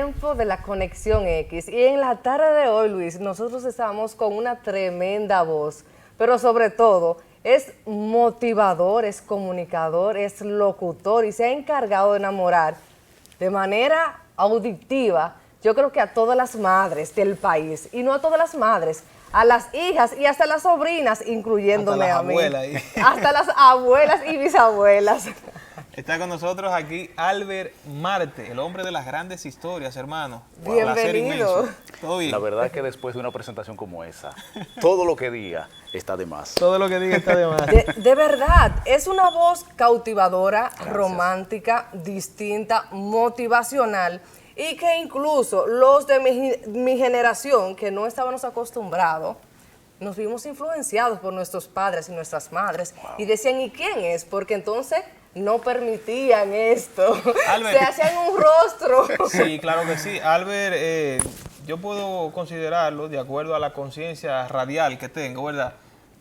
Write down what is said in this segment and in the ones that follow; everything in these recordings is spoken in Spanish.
tiempo de la Conexión X. Y en la tarde de hoy, Luis, nosotros estamos con una tremenda voz, pero sobre todo es motivador, es comunicador, es locutor y se ha encargado de enamorar de manera auditiva, yo creo que a todas las madres del país, y no a todas las madres, a las hijas y hasta las sobrinas, incluyéndome a mí. Hasta las abuelas y bisabuelas. Está con nosotros aquí Albert Marte, el hombre de las grandes historias, hermano. Bienvenido. ¿Todo bien? La verdad que después de una presentación como esa, todo lo que diga está de más. Todo lo que diga está de más. De verdad, es una voz cautivadora, romántica, distinta, motivacional, y que incluso los de mi generación, que no estábamos acostumbrados, nos vimos influenciados por nuestros padres y nuestras madres, y decían, ¿y quién es? Porque entonces no permitían esto. Albert, se hacían un rostro. Sí, claro que sí. Albert, yo puedo considerarlo, de acuerdo a la conciencia radial que tengo, ¿verdad?,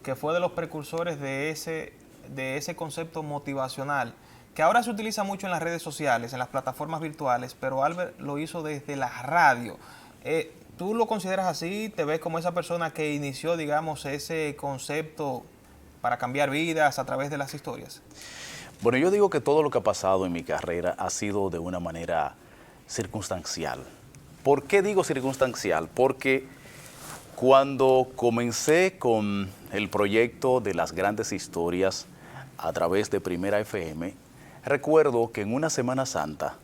que fue de los precursores de ese concepto motivacional, que ahora se utiliza mucho en las redes sociales, en las plataformas virtuales, pero Albert lo hizo desde la radio. ¿Tú lo consideras así? ¿Te ves como esa persona que inició, digamos, ese concepto para cambiar vidas a través de las historias? Bueno, yo digo que todo lo que ha pasado en mi carrera ha sido de una manera circunstancial. ¿Por qué digo circunstancial? Porque cuando comencé con el proyecto de las grandes historias a través de Primera FM, recuerdo que en una Semana Santa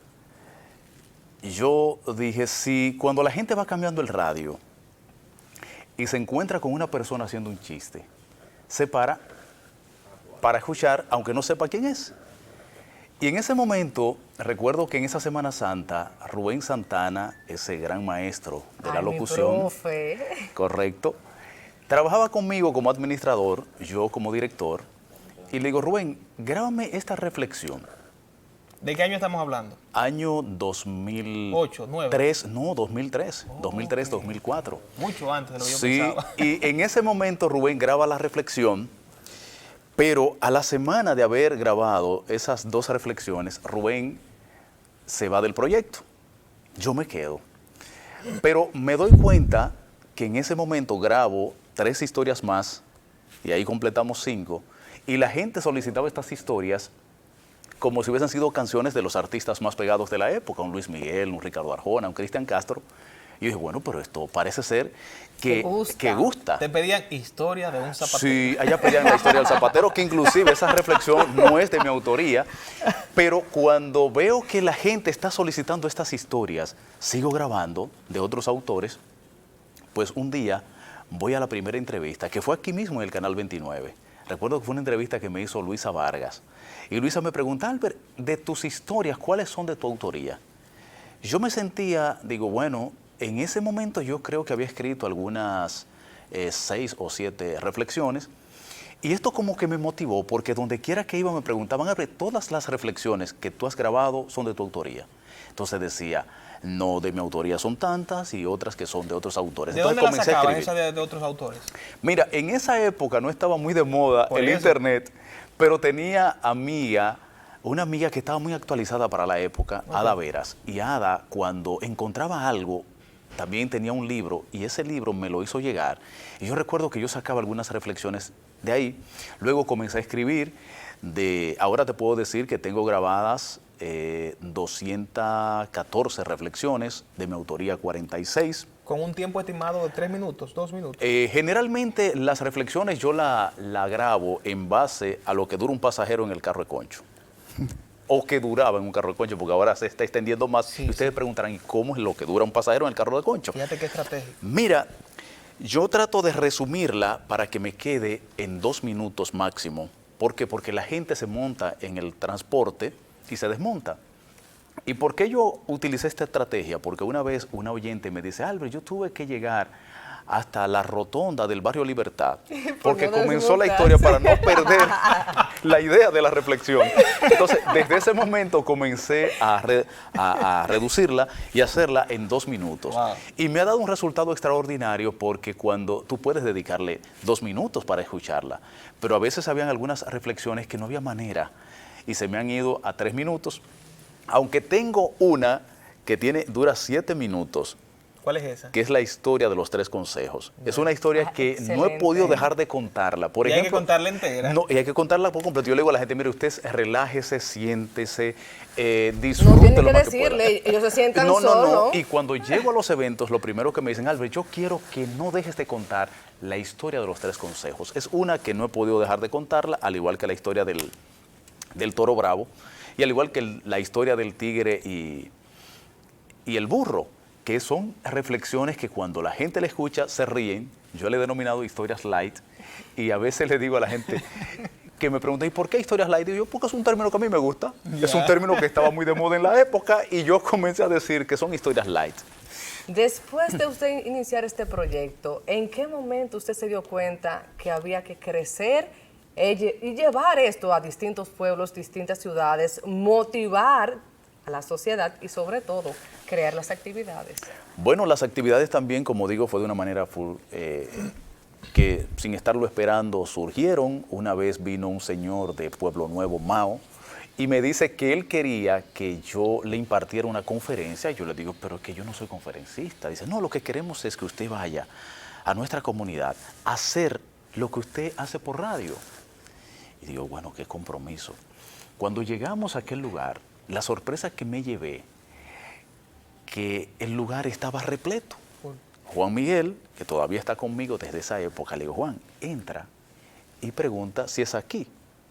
yo dije, si cuando la gente va cambiando el radio y se encuentra con una persona haciendo un chiste, se para escuchar, aunque no sepa quién es. Y en ese momento, recuerdo que en esa Semana Santa, Rubén Santana, ese gran maestro de la locución, mi profe. Correcto, trabajaba conmigo como administrador, yo como director, y le digo, Rubén, grábame esta reflexión. ¿De qué año estamos hablando? Año 2008, 2003, no, 2003, 2003, okay. 2004. Mucho antes de lo que yo pensaba. Y en ese momento Rubén graba la reflexión, pero a la semana de haber grabado esas dos reflexiones, Rubén se va del proyecto. Yo me quedo. Pero me doy cuenta que en ese momento grabo 3 historias más, y ahí completamos 5, y la gente solicitaba estas historias como si hubiesen sido canciones de los artistas más pegados de la época, un Luis Miguel, un Ricardo Arjona, un Cristian Castro. Y yo dije, bueno, pero esto parece ser que gusta. Te pedían historia de un zapatero. Sí, allá pedían la historia del zapatero, que inclusive esa reflexión no es de mi autoría, pero cuando veo que la gente está solicitando estas historias, sigo grabando de otros autores, pues un día voy a la primera entrevista, que fue aquí mismo en el Canal 29. Recuerdo que fue una entrevista que me hizo Luisa Vargas. Y Luisa me pregunta, Albert, de tus historias, ¿cuáles son de tu autoría? Yo me sentía, digo, bueno, en ese momento yo creo que había escrito algunas 6 o 7 reflexiones, y esto como que me motivó, porque donde quiera que iba me preguntaban, Albert, todas las reflexiones que tú has grabado son de tu autoría. Entonces decía, no, de mi autoría son tantas y otras que son de otros autores. ¿De Entonces dónde la sacabas esa de otros autores? Mira, en esa época no estaba muy de moda el internet, pero tenía una amiga que estaba muy actualizada para la época, okay. Ada Veras. Y Ada, cuando encontraba algo, también tenía un libro, y ese libro me lo hizo llegar. Y yo recuerdo que yo sacaba algunas reflexiones de ahí. Luego comencé a escribir. Ahora te puedo decir que tengo grabadas 214 reflexiones, de mi autoría 46. ¿Con un tiempo estimado de 3 minutos, 2 minutos? Generalmente las reflexiones yo la grabo en base a lo que dura un pasajero en el carro de concho. O que duraba en un carro de concho, porque ahora se está extendiendo más. Sí, y ustedes preguntarán, ¿y cómo es lo que dura un pasajero en el carro de concho? Fíjate qué estrategia. Mira, yo trato de resumirla para que me quede en 2 minutos máximo. ¿Por qué? Porque la gente se monta en el transporte y se desmonta. ¿Y por qué yo utilicé esta estrategia? Porque una vez una oyente me dice, Albert, yo tuve que llegar hasta la rotonda del barrio Libertad, porque comenzó la historia para no perder la idea de la reflexión. Entonces, desde ese momento comencé a reducirla y hacerla en 2 minutos. Wow. Y me ha dado un resultado extraordinario, porque cuando tú puedes dedicarle 2 minutos para escucharla, pero a veces habían algunas reflexiones que no había manera y se me han ido a 3 minutos, aunque tengo una que dura 7 minutos, ¿Cuál es esa? que es la historia de los 3 consejos. Es una historia que no he excelente. podido dejar de contarla. Por Y ejemplo, hay que contarla entera. No, y hay que contarla por completo. Yo le digo a la gente, mire, usted relájese, siéntese, No disfrute tiene lo que más que decirle, pueda. ellos se sientan No. solos. Y cuando llego a los eventos, lo primero que me dicen, Albert, yo quiero que no dejes de contar la historia de los 3 consejos. Es una que no he podido dejar de contarla, al igual que la historia del toro bravo, y al igual que la historia del tigre y el burro, que son reflexiones que cuando la gente le escucha se ríen. Yo le he denominado historias light, y a veces le digo a la gente que me preguntan, ¿y por qué historias light? Y yo, porque es un término que a mí me gusta, es un término que estaba muy de moda en la época, y yo comencé a decir que son historias light. Después de usted iniciar este proyecto, ¿en qué momento usted se dio cuenta que había que crecer y llevar esto a distintos pueblos, distintas ciudades, motivar a la sociedad y sobre todo crear las actividades? Bueno, las actividades también, como digo, fue de una manera que sin estarlo esperando surgieron. Una vez vino un señor de Pueblo Nuevo, Mao, y me dice que él quería que yo le impartiera una conferencia. Yo le digo, pero es que yo no soy conferencista. Dice, no, lo que queremos es que usted vaya a nuestra comunidad a hacer lo que usted hace por radio. Y digo, bueno, qué compromiso. Cuando llegamos a aquel lugar, la sorpresa que me llevé, que el lugar estaba repleto. Juan Miguel, que todavía está conmigo desde esa época, le digo, Juan, entra y pregunta si es aquí,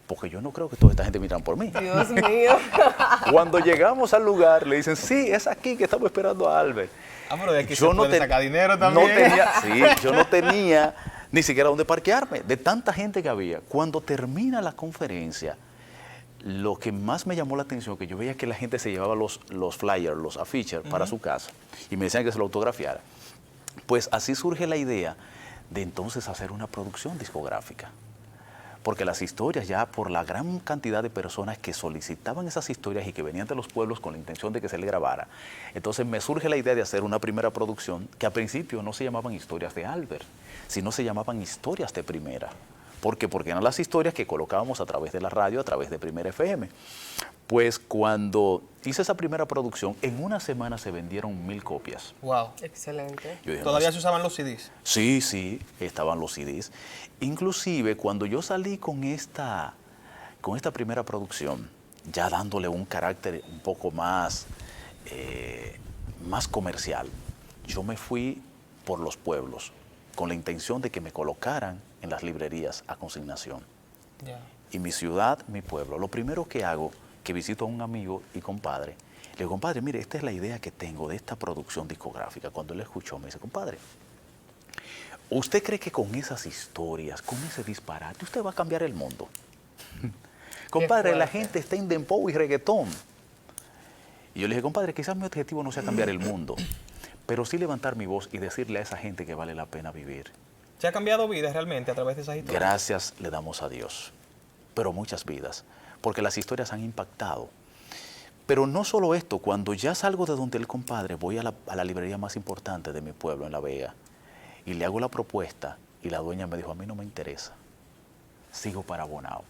porque yo no creo que toda esta gente miran por mí. Dios mío. Cuando llegamos al lugar, le dicen, sí, es aquí que estamos esperando a Albert. Ah, pero de aquí se puede sacar dinero No también. yo no tenía ni siquiera dónde parquearme, de tanta gente que había. Cuando termina la conferencia, lo que más me llamó la atención, que yo veía que la gente se llevaba los flyers, los afiches para su casa, y me decían que se lo autografiara. Pues así surge la idea de entonces hacer una producción discográfica. Porque las historias, ya por la gran cantidad de personas que solicitaban esas historias y que venían de los pueblos con la intención de que se le grabara, entonces me surge la idea de hacer una primera producción que a principio no se llamaban historias de Albert, sino se llamaban historias de Primera. ¿Por qué? Porque eran las historias que colocábamos a través de la radio, a través de Primera FM. Pues cuando hice esa primera producción, en una semana se vendieron 1000 copias. Wow. Excelente. Yo dije, ¿Todavía no, se usaban los CDs? Sí, estaban los CDs. Inclusive, cuando yo salí con esta primera producción, ya dándole un carácter un poco más comercial, yo me fui por los pueblos con la intención de que me colocaran en las librerías a consignación. Ya. Y mi ciudad, mi pueblo, lo primero que hago, que visito a un amigo y compadre, le digo, compadre, mire, esta es la idea que tengo de esta producción discográfica. Cuando él escuchó, me dice, compadre, ¿usted cree que con esas historias, con ese disparate, usted va a cambiar el mundo? Compadre, la gente está en dembow y reggaetón. Y yo le dije, compadre, quizás mi objetivo no sea cambiar el mundo, pero sí levantar mi voz y decirle a esa gente que vale la pena vivir. ¿Se ha cambiado vidas realmente a través de esas historias? Gracias le damos a Dios, pero muchas vidas, porque las historias han impactado. Pero no solo esto, cuando ya salgo de donde el compadre, voy a la librería más importante de mi pueblo, en La Vega, y le hago la propuesta, y la dueña me dijo, a mí no me interesa, sigo para Bonao.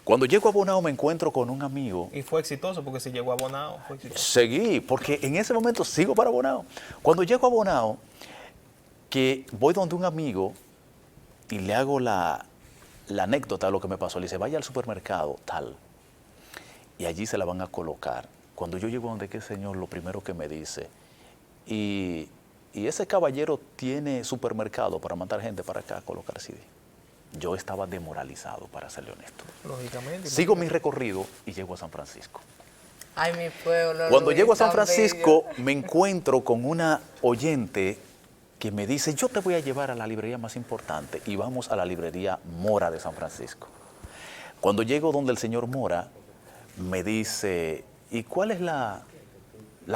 Cuando llego a Bonao me encuentro con un amigo. Y fue exitoso porque se llegó a Bonao. Fue exitoso. Seguí, porque en ese momento sigo para Bonao. Cuando llego a Bonao, que voy donde un amigo y le hago la anécdota de lo que me pasó. Le dice, vaya al supermercado, tal, y allí se la van a colocar. Cuando yo llego donde aquel señor, lo primero que me dice, y ese caballero tiene supermercado para mandar gente para acá a colocar CD. Yo estaba demoralizado, para serle honesto. Lógicamente. Sigo mi recorrido y llego a San Francisco. Ay, mi pueblo. Cuando Luis, llego a San tan Francisco, bello. me encuentro con una oyente que me dice, yo te voy a llevar a la librería más importante, y vamos a la librería Mora de San Francisco. Cuando llego donde el señor Mora, me dice, ¿y cuál es la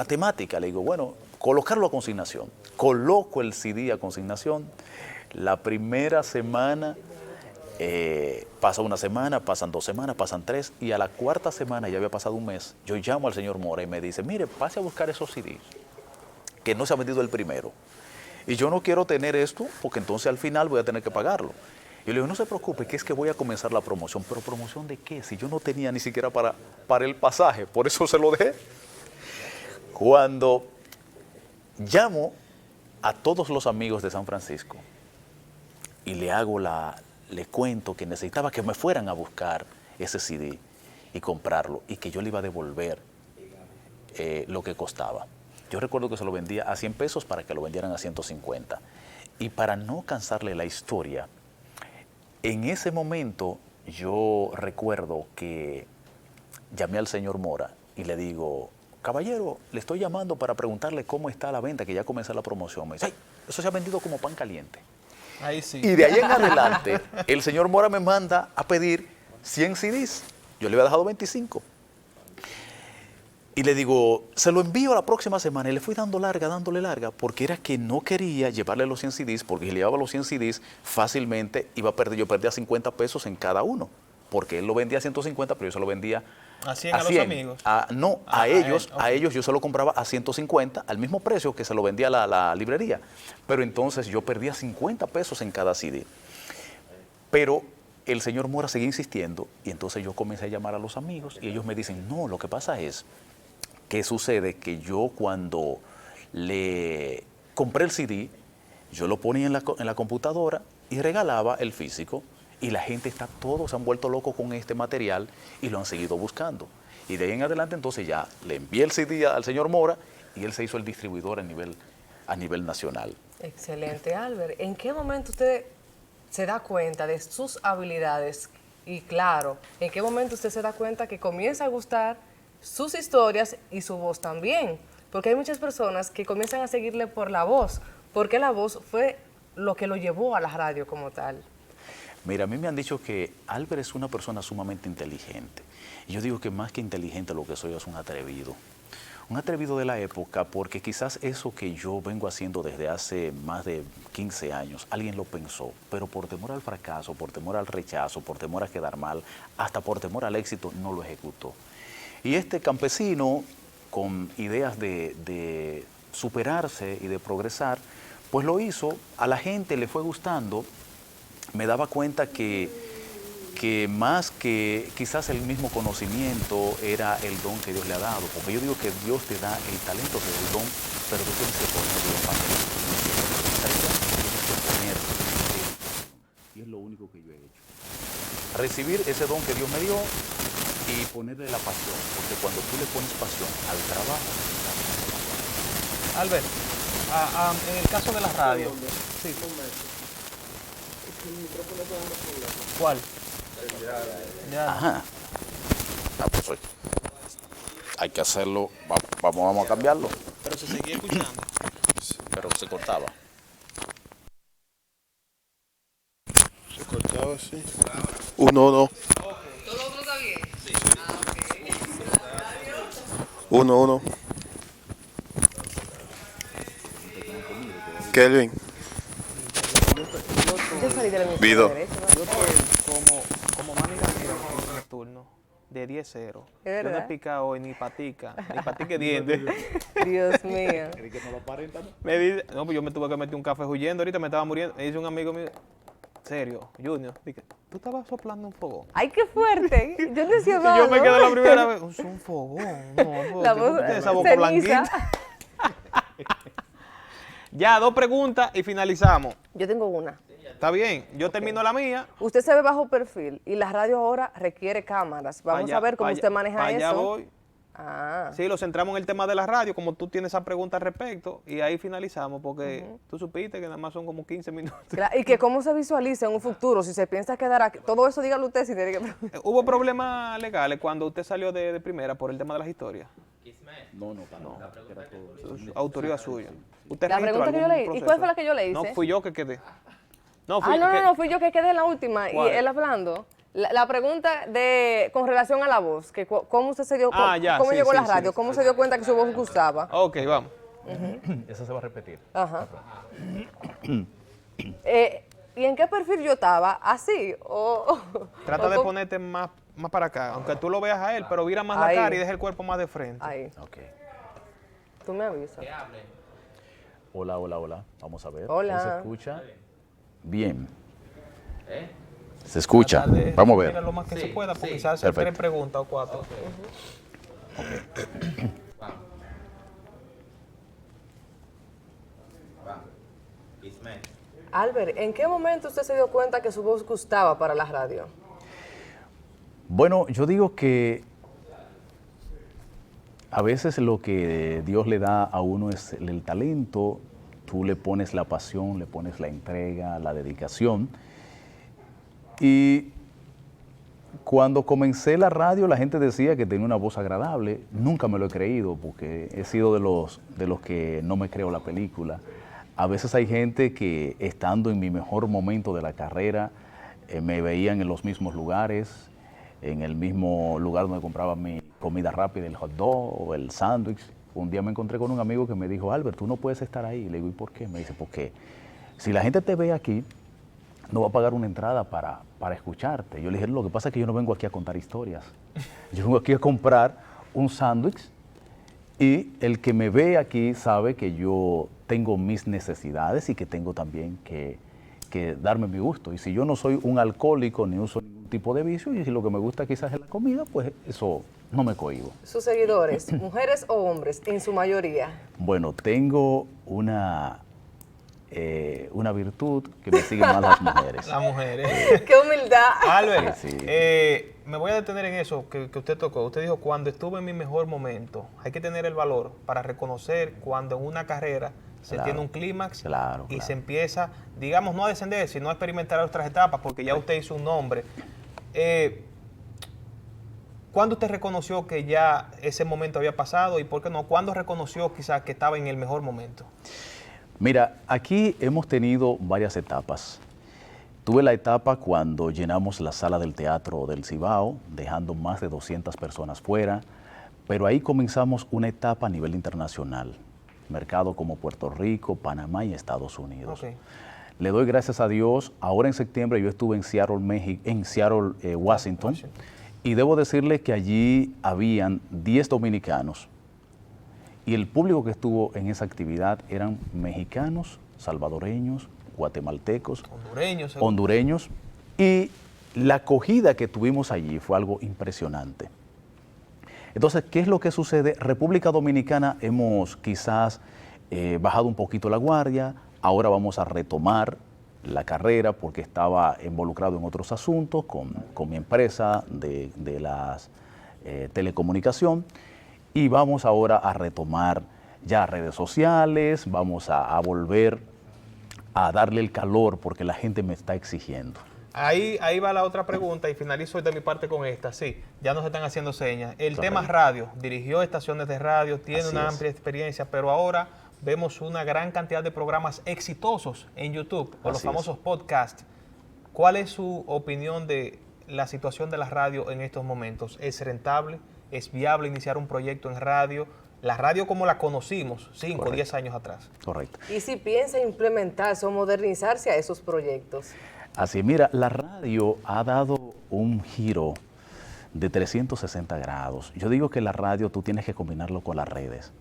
temática? Le digo, bueno, colocarlo a consignación. Coloco el CD a consignación. La primera semana, pasa una semana, pasan 2 semanas, pasan 3, y a la 4ª semana, ya había pasado un mes, yo llamo al señor Mora y me dice, mire, pase a buscar esos CDs, que no se ha vendido el primero. Y yo no quiero tener esto, porque entonces al final voy a tener que pagarlo. Y le digo, no se preocupe, que es que voy a comenzar la promoción. ¿Pero promoción de qué? Si yo no tenía ni siquiera para el pasaje, por eso se lo dejé. Cuando llamo a todos los amigos de San Francisco y le cuento que necesitaba que me fueran a buscar ese CD y comprarlo y que yo le iba a devolver lo que costaba. Yo recuerdo que se lo vendía a 100 pesos para que lo vendieran a 150. Y para no cansarle la historia, en ese momento yo recuerdo que llamé al señor Mora y le digo, caballero, le estoy llamando para preguntarle cómo está la venta, que ya comenzó la promoción. Me dice, ay, eso se ha vendido como pan caliente. Ahí sí. Y de ahí en adelante, el señor Mora me manda a pedir 100 CDs. Yo le había dejado 25. Y le digo, se lo envío la próxima semana. Y le fui dándole larga, porque era que no quería llevarle los 100 CDs, porque si le llevaba los 100 CDs, fácilmente yo perdía 50 pesos en cada uno. Porque él lo vendía a 150, pero yo se lo vendía ¿A 100 a los amigos? A ellos yo se lo compraba a 150, al mismo precio que se lo vendía la librería. Pero entonces yo perdía 50 pesos en cada CD. Pero el señor Mora seguía insistiendo y entonces yo comencé a llamar a los amigos y ellos me dicen, no, lo que pasa es que sucede que yo cuando le compré el CD, yo lo ponía en la computadora y regalaba el físico. Y la gente todos se han vuelto locos con este material y lo han seguido buscando. Y de ahí en adelante entonces ya le envié el CD al señor Mora y él se hizo el distribuidor a nivel nacional. Excelente, Albert. ¿En qué momento usted se da cuenta de sus habilidades? Y claro, ¿en qué momento usted se da cuenta que comienza a gustar sus historias y su voz también? Porque hay muchas personas que comienzan a seguirle por la voz, porque la voz fue lo que lo llevó a la radio como tal. Mira, a mí me han dicho que Albert es una persona sumamente inteligente. Y yo digo que más que inteligente lo que soy es un atrevido. Un atrevido de la época, porque quizás eso que yo vengo haciendo desde hace más de 15 años, alguien lo pensó, pero por temor al fracaso, por temor al rechazo, por temor a quedar mal, hasta por temor al éxito, no lo ejecutó. Y este campesino, con ideas de superarse y de progresar, pues lo hizo, a la gente le fue gustando. Me daba cuenta que más que quizás el mismo conocimiento era el don que Dios le ha dado, porque yo digo que Dios te da el talento, te da el don, pero tú tienes que ponerlo para que y es lo único que yo he hecho. Recibir ese don que Dios me dio y ponerle la pasión, porque cuando tú le pones pasión al trabajo, Albert, en el caso de la radio. Sí. ¿Cuál? Ya. Ajá. Pues hay que hacerlo, vamos a cambiarlo. Pero se seguía escuchando. Pero se cortaba. Se cortaba así. Uno, no. ¿Todo lo otro está bien? Sí. Uno. Kelvin. Yo salí de la emisora Vido. de derecho, ¿no? Yo estoy como manager en el turno de 10-0. Yo no he verdad? picado hoy ni patica dientes. Dios mío. Me dice, no, pues yo me tuve que meter un café huyendo, ahorita me estaba muriendo. Me dice un amigo mío, serio, Junior, dije, tú estabas soplando un fogón. ¡Ay, qué fuerte! Yo no decía Y nada. yo me quedé la primera vez, es un fogón, no, La ¿por voz qué tiene esa boca ceniza. blanquita? Ya, 2 preguntas y finalizamos. Yo tengo una. Está bien, yo termino la mía. Usted se ve bajo perfil y la radio ahora requiere cámaras. Vamos Allá- a ver cómo pa' usted allá- maneja pa' allá eso. voy. Ah, Sí, lo centramos en el tema de la radio, como tú tienes esa pregunta al respecto, y ahí finalizamos, porque tú supiste que nada más son como 15 minutos. y que cómo se visualiza en un futuro, si se piensa quedar aquí. Todo eso dígalo usted si tiene que... ¿Hubo problemas legales cuando usted salió de primera por el tema de las historias? No, para nada. Era todo. Autoría suya. ¿Usted La registró pregunta que yo algún le ¿y proceso? cuál fue la que yo le hice? No, fui yo que quedé. No, No, fui yo que quedé en la última ¿Cuál? y él hablando. La pregunta con relación a la voz, que cómo usted se dio cómo sí, llegó a la sí, radio, sí. cómo se dio cuenta que su voz gustaba. Ok, vamos. Eso se va a repetir. Ajá. ¿Y en qué perfil yo estaba? ¿Así? Trata de ponerte más para acá, aunque tú lo veas a él, pero vira más Ahí. la cara y deja el cuerpo más de frente. Ahí, Ok. tú me avisas. Hola. Vamos a ver. Hola. ¿Se escucha? Bien. Se escucha. Tratar de Vamos a responder ver. lo más que se pueda, porque quizás hacer Perfecto. 3 preguntas o 4. Albert, ¿en qué momento usted se dio cuenta que su voz gustaba para la radio? Bueno, yo digo que a veces lo que Dios le da a uno es el talento, tú le pones la pasión, le pones la entrega, la dedicación. Y cuando comencé la radio, la gente decía que tenía una voz agradable. Nunca me lo he creído porque he sido de los que no me creo la película. A veces hay gente que estando en mi mejor momento de la carrera, me veían en los mismos lugares, en el mismo lugar donde compraba mi comida rápida, el hot dog o el sándwich. Un día me encontré con un amigo que me dijo, Albert, tú no puedes estar ahí. Le digo, ¿y por qué? Me dice, porque si la gente te ve aquí, no va a pagar una entrada para escucharte. Yo le dije, lo que pasa es que yo no vengo aquí a contar historias. Yo vengo aquí a comprar un sándwich y el que me ve aquí sabe que yo tengo mis necesidades y que tengo también que darme mi gusto. Y si yo no soy un alcohólico ni uso ningún tipo de vicio y si lo que me gusta quizás es la comida, pues eso no me cohíbo. ¿Sus seguidores, mujeres o hombres, en su mayoría? Bueno, tengo una virtud que me siguen más las mujeres. Las mujeres. ¡Qué humildad! Albert, Sí. me voy a detener en eso que usted tocó. Usted dijo, cuando estuve en mi mejor momento, hay que tener el valor para reconocer cuando en una carrera se Claro, tiene un clímax claro, y claro. se empieza, digamos, no a descender, sino a experimentar otras etapas, porque ya usted hizo un nombre. ¿Cuándo usted reconoció que ya ese momento había pasado y por qué no? ¿Cuándo reconoció quizás que estaba en el mejor momento? Mira, aquí hemos tenido varias etapas. Tuve la etapa cuando llenamos la sala del Teatro del Cibao, dejando más de 200 personas fuera, pero ahí comenzamos una etapa a nivel internacional, mercado como Puerto Rico, Panamá y Estados Unidos. Okay. Le doy gracias a Dios. Ahora en septiembre yo estuve en Seattle, Washington, y debo decirle que allí habían 10 dominicanos y el público que estuvo en esa actividad eran mexicanos, salvadoreños, guatemaltecos, hondureños, y la acogida que tuvimos allí fue algo impresionante. Entonces, ¿qué es lo que sucede? República Dominicana hemos quizás bajado un poquito la guardia, ahora vamos a retomar la carrera porque estaba involucrado en otros asuntos con mi empresa de las telecomunicación y vamos ahora a retomar ya redes sociales, vamos a volver a darle el calor porque la gente me está exigiendo. Ahí va la otra pregunta y finalizo de mi parte con esta. Sí, ya nos están haciendo señas. El Correcto. tema radio, dirigió estaciones de radio, tiene Así una es. amplia experiencia, pero ahora vemos una gran cantidad de programas exitosos en YouTube o los Así famosos podcasts. ¿Cuál es su opinión de la situación de la radio en estos momentos? ¿Es rentable? ¿Es viable iniciar un proyecto en radio? La radio como la conocimos 5 o 10 años atrás. Correcto. ¿Y si piensa implementarse o modernizarse a esos proyectos? Así, mira, la radio ha dado un giro de 360 grados. Yo digo que la radio tú tienes que combinarlo con las redes.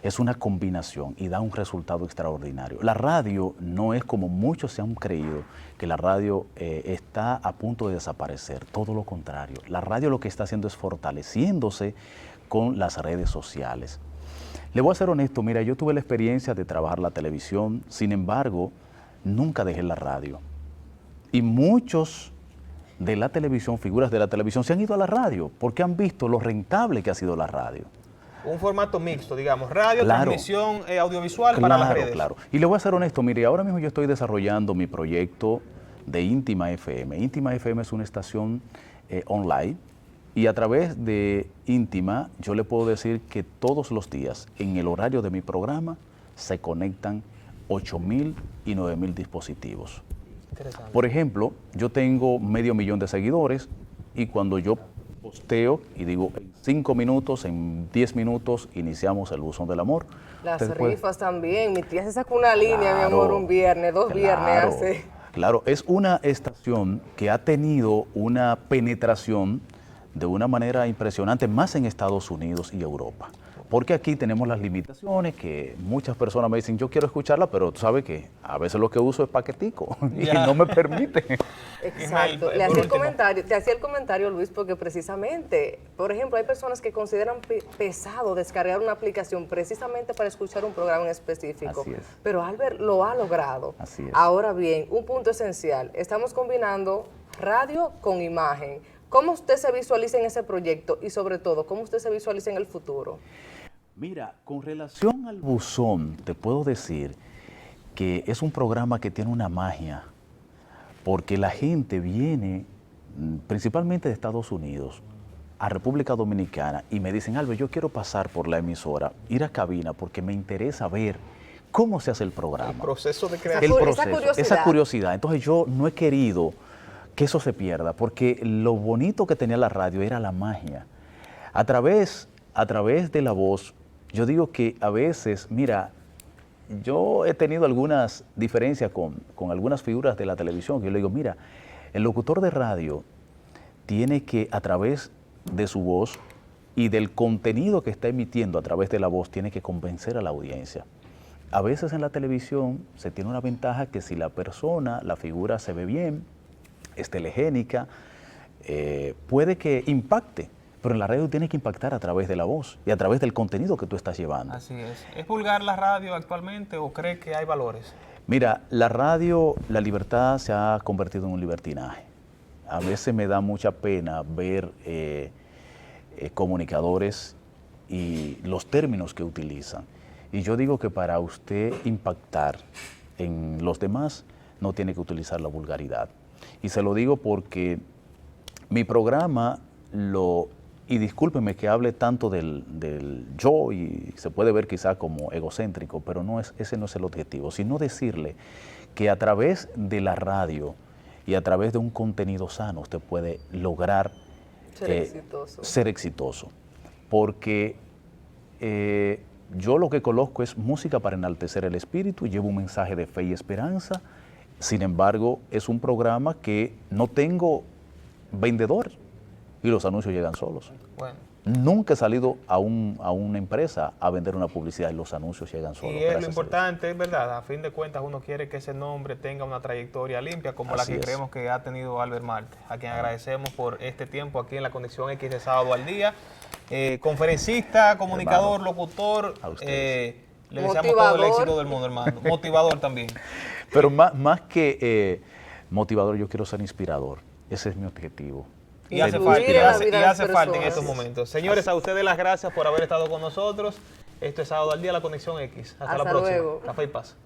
Es una combinación y da un resultado extraordinario. La radio no es como muchos se han creído, que la radio está a punto de desaparecer. Todo lo contrario. La radio lo que está haciendo es fortaleciéndose con las redes sociales. Le voy a ser honesto, mira, yo tuve la experiencia de trabajar la televisión, sin embargo, nunca dejé la radio. Y muchos de la televisión, figuras de la televisión, se han ido a la radio porque han visto lo rentable que ha sido la radio. Un formato mixto, digamos, radio, Claro. transmisión audiovisual para las redes. Claro. Y le voy a ser honesto, mire, ahora mismo yo estoy desarrollando mi proyecto de Íntima FM. Íntima FM es una estación online y a través de Íntima yo le puedo decir que todos los días en el horario de mi programa se conectan 8.000 y 9.000 dispositivos. Interesante. Por ejemplo, yo tengo 500.000 de seguidores y cuando yo posteo y digo en 5 minutos, en 10 minutos iniciamos el buzón del amor. Las Usted puede- rifas también. Mi tía se sacó una línea, mi Claro, amor, un viernes, dos claro, viernes hace. Claro, es una estación que ha tenido una penetración de una manera impresionante, más en Estados Unidos y Europa. porque aquí tenemos las limitaciones que muchas personas me dicen, yo quiero escucharla, pero tú sabes que a veces lo que uso es paquetico y Ya. no me permite. Exacto. Ismael, Le por hacía último. te hacía el comentario, Luis, porque precisamente, por ejemplo, hay personas que consideran pesado descargar una aplicación precisamente para escuchar un programa en específico. Así es. Pero Albert lo ha logrado. Así es. Ahora bien, un punto esencial, estamos combinando radio con imagen. ¿Cómo usted se visualiza en ese proyecto y sobre todo, cómo usted se visualiza en el futuro? Mira, con relación al buzón, te puedo decir que es un programa que tiene una magia, porque la gente viene principalmente de Estados Unidos a República Dominicana y me dicen, Albert, yo quiero pasar por la emisora, ir a cabina, porque me interesa ver cómo se hace el programa. El proceso de Esa creación. El curiosidad. proceso, esa curiosidad. Entonces yo no he querido que eso se pierda, porque lo bonito que tenía la radio era la magia. A través de la voz, yo digo que a veces, mira, yo he tenido algunas diferencias con algunas figuras de la televisión, que yo le digo, mira, el locutor de radio tiene que, a través de su voz y del contenido que está emitiendo a través de la voz, tiene que convencer a la audiencia. A veces en la televisión se tiene una ventaja que si la persona, la figura se ve bien, es telegénica, puede que impacte, pero en la radio tiene que impactar a través de la voz y a través del contenido que tú estás llevando. Así es. ¿Es vulgar la radio actualmente o cree que hay valores? Mira, la radio, la libertad se ha convertido en un libertinaje. A veces me da mucha pena ver comunicadores y los términos que utilizan. Y yo digo que para usted impactar en los demás, no tiene que utilizar la vulgaridad. Y se lo digo porque mi programa y discúlpeme que hable tanto del yo y se puede ver quizá como egocéntrico, pero ese no es el objetivo, sino decirle que a través de la radio y a través de un contenido sano usted puede lograr ser exitoso. Porque yo lo que coloco es música para enaltecer el espíritu, llevo un mensaje de fe y esperanza. Sin embargo, es un programa que no tengo vendedor y los anuncios llegan solos. Bueno. Nunca he salido a una empresa a vender una publicidad y los anuncios llegan solos. Y es lo importante, es verdad, a fin de cuentas uno quiere que ese nombre tenga una trayectoria limpia como la que creemos que ha tenido Albert Marte, a quien agradecemos por este tiempo aquí en la Conexión X de Sábado al Día. Conferencista, comunicador, locutor, le deseamos todo el éxito del mundo, hermano. Motivador también. Pero más que motivador, yo quiero ser inspirador. Ese es mi objetivo. Y hace falta en estos momentos. Señores, a ustedes las gracias por haber estado con nosotros. Esto es Sábado al Día, la Conexión X. Hasta la próxima. Luego. Café y paz.